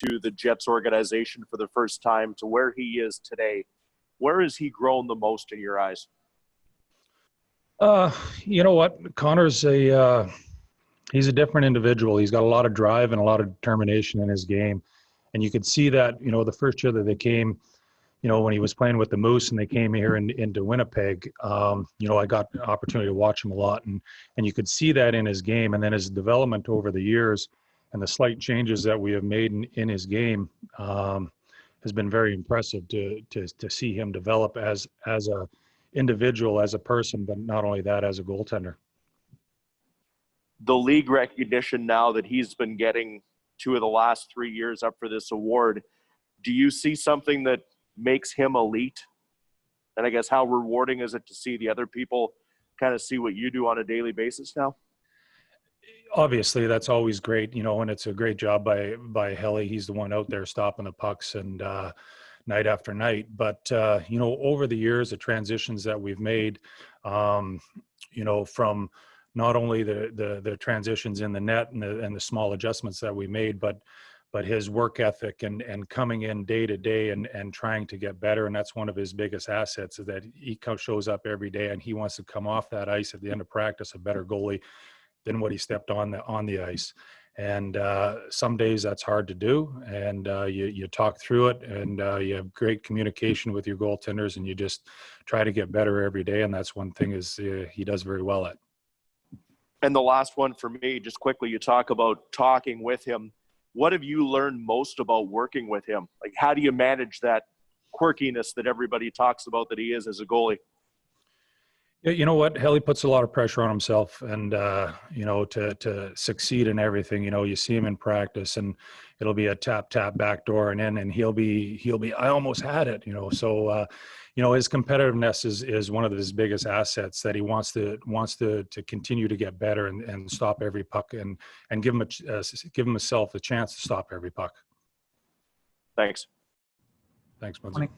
to the Jets organization for the first time to where he is today, where has he grown the most in your eyes? You know what? Connor's he's a different individual. He's got a lot of drive and a lot of determination in his game. And you could see that, the first year that they came, when he was playing with the Moose and they came here into Winnipeg, I got the opportunity to watch him a lot, and you could see that in his game. And then his development over the years and the slight changes that we have made in his game has been very impressive to see him develop as a individual, as a person, but not only that, as a goaltender. The league recognition now that he's been getting 2 of the last 3 years up for this award, do you see something that makes him elite? And I guess how rewarding is it to see the other people kind of see what you do on a daily basis now? Obviously, that's always great, and it's a great job by Helly. He's the one out there stopping the pucks and night after night. But, over the years, the transitions that we've made, from not only the transitions in the net and the small adjustments that we made, but his work ethic and coming in day to day and trying to get better. And that's one of his biggest assets, is that he shows up every day and he wants to come off that ice at the end of practice a better goalie than what he stepped on the ice. And some days that's hard to do, and you talk through it, and you have great communication with your goaltenders, and you just try to get better every day. And that's one thing he does very well at. And the last one for me, just quickly, you talk about talking with him. What have you learned most about working with him? Like, how do you manage that quirkiness that everybody talks about that he is as a goalie? Yeah, you know what? Helly puts a lot of pressure on himself, and to succeed in everything. You see him in practice, and it'll be a tap back door and in, and he'll be. I almost had it, So, his competitiveness is one of his biggest assets. That he wants to continue to get better and stop every puck and give himself a chance to stop every puck. Thanks. Thanks, Muncie.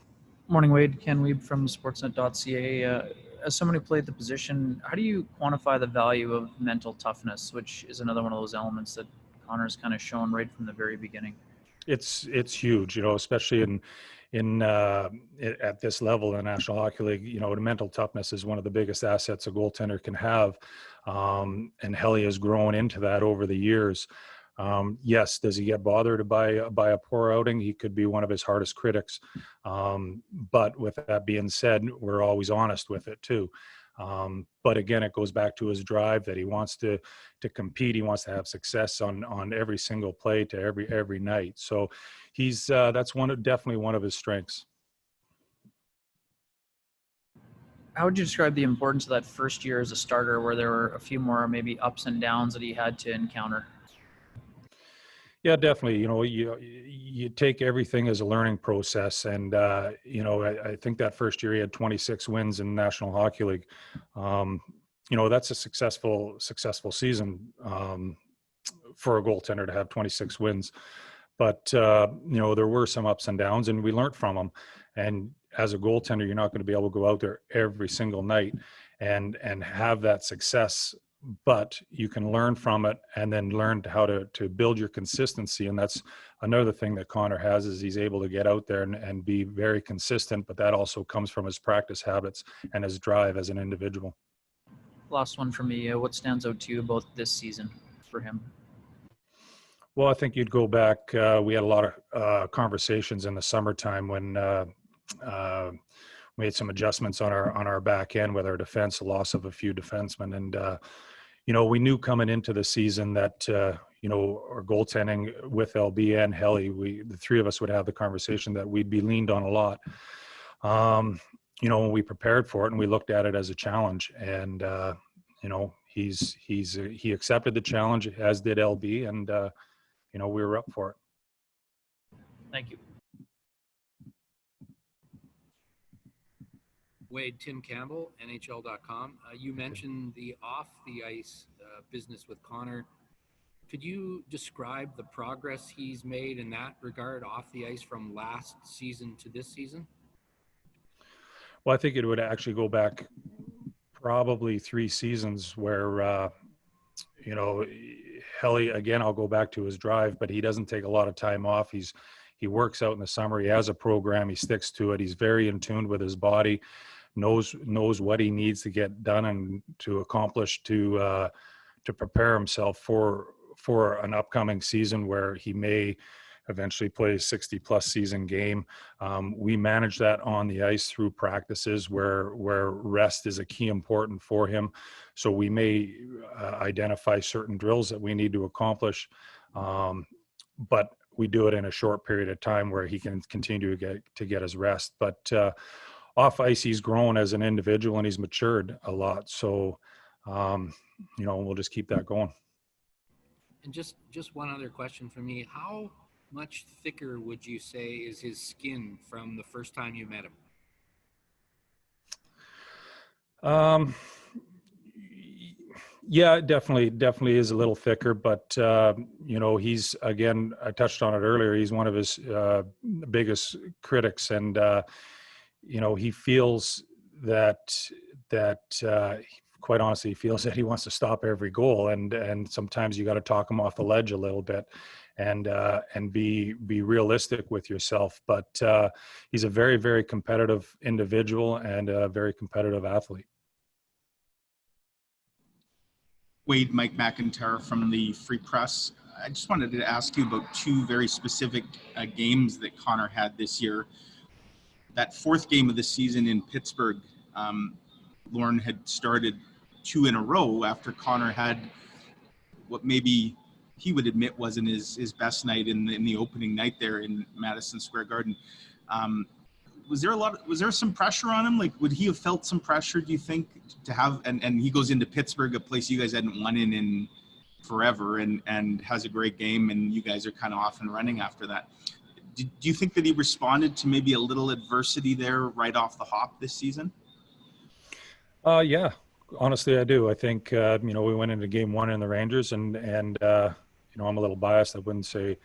Morning, Wade. Ken Weeb from Sportsnet.ca. As someone who played the position, how do you quantify the value of mental toughness, which is another one of those elements that Connor's kind of shown right from the very beginning? It's huge, especially at this level in the National Hockey League. The mental toughness is one of the biggest assets a goaltender can have, and Helly has grown into that over the years. Yes, does he get bothered by a poor outing? He could be one of his hardest critics. But with that being said, we're always honest with it too. But again, it goes back to his drive that he wants to compete. He wants to have success on every single play to every night. So he's that's definitely one of his strengths. How would you describe the importance of that first year as a starter, where there were a few more maybe ups and downs that he had to encounter? Yeah, definitely. You take everything as a learning process, and I think that first year he had 26 wins in the National Hockey League. That's a successful season for a goaltender to have 26 wins. But there were some ups and downs, and we learned from them. And as a goaltender, you're not going to be able to go out there every single night and have that success. But you can learn from it and then learn how to build your consistency. And that's another thing that Connor has, is he's able to get out there and be very consistent, but that also comes from his practice habits and his drive as an individual. Last one for me. What stands out to you about this season for him? Well, I think you'd go back. We had a lot of conversations in the summertime when made some adjustments on our back end with our defense, the loss of a few defensemen. And, we knew coming into the season that, our goaltending with LB and Helly, the three of us would have the conversation that we'd be leaned on a lot. When we prepared for it and we looked at it as a challenge, and, he accepted the challenge, as did LB, and, we were up for it. Thank you. Wade, Tim Campbell, NHL.com. You mentioned the off-the-ice business with Connor. Could you describe the progress he's made in that regard off the ice from last season to this season? Well, I think it would actually go back probably 3 seasons where, Helly, again, I'll go back to his drive, but he doesn't take a lot of time off. He works out in the summer. He has a program. He sticks to it. He's very in tune with his body, knows what he needs to get done and to accomplish to prepare himself for an upcoming season where he may eventually play a 60-plus season game. We manage that on the ice through practices where rest is a key important for him. So we may identify certain drills that we need to accomplish, but we do it in a short period of time where he can continue to get his rest. But off ice, he's grown as an individual and he's matured a lot. So, we'll just keep that going. And just one other question for me. How much thicker would you say is his skin from the first time you met him? Yeah, definitely is a little thicker, but he's, again, I touched on it earlier, he's one of his biggest critics, and he feels that quite honestly, he feels that he wants to stop every goal, and sometimes you got to talk him off the ledge a little bit, and be realistic with yourself. But he's a very, very competitive individual and a very competitive athlete. Wade, Mike McIntyre from the Free Press. I just wanted to ask you about two very specific games that Connor had this year. That fourth game of the season in Pittsburgh, Lorne had started 2 in a row after Connor had what maybe he would admit wasn't his best night in the opening night there in Madison Square Garden. Was there some pressure on him? Like, would he have felt some pressure, do you think, to have, and he goes into Pittsburgh, a place you guys hadn't won in forever, and has a great game, and you guys are kind of off and running after that. Do you think that he responded to maybe a little adversity there right off the hop this season? Yeah, honestly, I do. I think, we went into game 1 in the Rangers, and I'm a little biased. I wouldn't say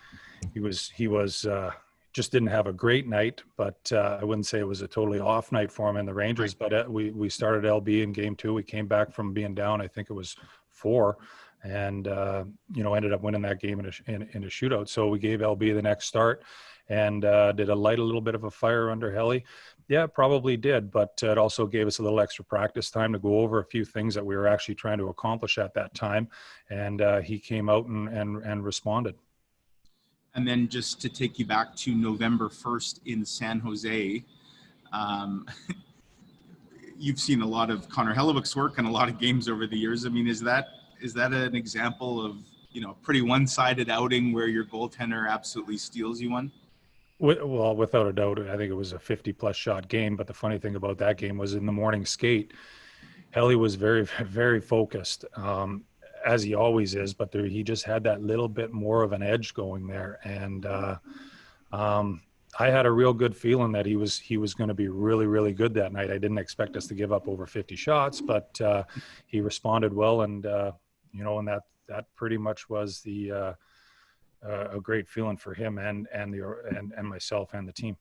he was just didn't have a great night, but I wouldn't say it was a totally off night for him in the Rangers. Right. But we started LB in game 2. We came back from being down, I think it was 4, and ended up winning that game in a shootout. So we gave LB the next start, and did light a little bit of a fire under Helly. Yeah, probably did, but it also gave us a little extra practice time to go over a few things that we were actually trying to accomplish at that time, and he came out and responded. And then just to take you back to November 1st in San Jose, you've seen a lot of Connor Hellebuyck's work and a lot of games over the years. I mean, is that an example of, pretty one-sided outing where your goaltender absolutely steals you one? Well, without a doubt, I think it was a 50-plus shot game. But the funny thing about that game was in the morning skate, Helly was very, very focused, as he always is. But he just had that little bit more of an edge going there. And I had a real good feeling that he was going to be really, really good that night. I didn't expect us to give up over 50 shots, but he responded well. And, and that pretty much was a great feeling for him and myself and the team.